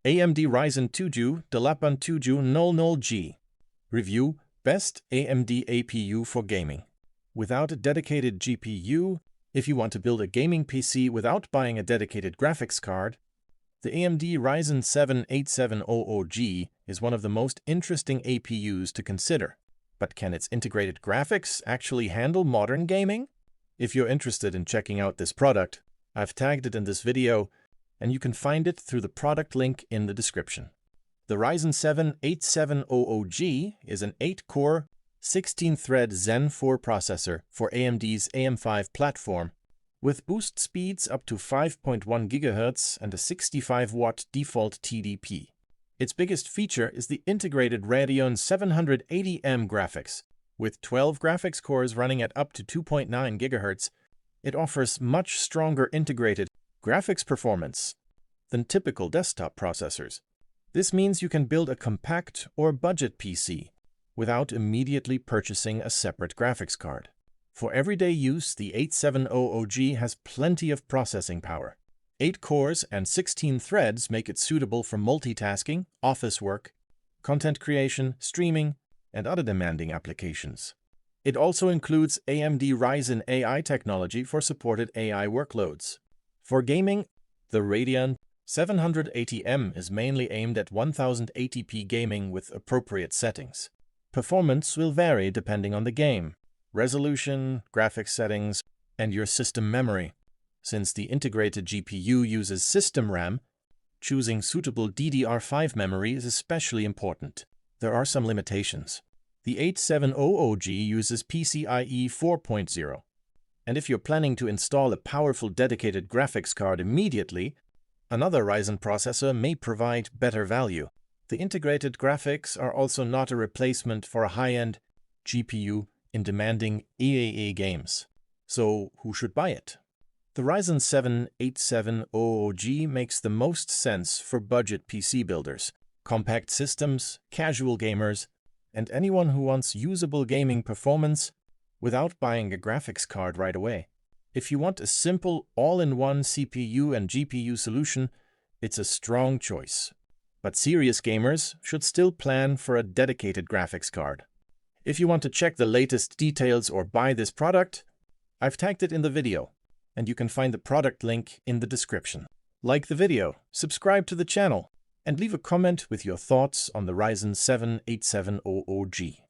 AMD Ryzen 2G 00G. Review: Best AMD APU for gaming. Without a dedicated GPU, if you want to build a gaming PC without buying a dedicated graphics card, the AMD Ryzen 7 8700G is one of the most interesting APUs to consider. But can its integrated graphics actually handle modern gaming? If you're interested in checking out this product, I've tagged it in this video, and you can find it through the product link in the description. The Ryzen 7 8700G is an 8-core, 16-thread Zen 4 processor for AMD's AM5 platform, with boost speeds up to 5.1 GHz and a 65-watt default TDP. Its biggest feature is the integrated Radeon 780M graphics. With 12 graphics cores running at up to 2.9 GHz, it offers much stronger integrated graphics performance than typical desktop processors. This means you can build a compact or budget PC without immediately purchasing a separate graphics card. For everyday use, the 8700G has plenty of processing power. 8 cores and 16 threads make it suitable for multitasking, office work, content creation, streaming, and other demanding applications. It also includes AMD Ryzen AI technology for supported AI workloads. For gaming, the Radeon 780M is mainly aimed at 1080p gaming with appropriate settings. Performance will vary depending on the game, resolution, graphics settings, and your system memory. Since the integrated GPU uses system RAM, choosing suitable DDR5 memory is especially important. There are some limitations. The 8700G uses PCIe 4.0, and if you're planning to install a powerful dedicated graphics card immediately, another Ryzen processor may provide better value. The integrated graphics are also not a replacement for a high-end GPU in demanding AAA games. So who should buy it? The Ryzen 7 8700G makes the most sense for budget PC builders, compact systems, casual gamers, and anyone who wants usable gaming performance without buying a graphics card right away. If you want a simple, all-in-one CPU and GPU solution, it's a strong choice. But serious gamers should still plan for a dedicated graphics card. If you want to check the latest details or buy this product, I've tagged it in the video, and you can find the product link in the description. Like the video, subscribe to the channel, and leave a comment with your thoughts on the Ryzen 7 8700G.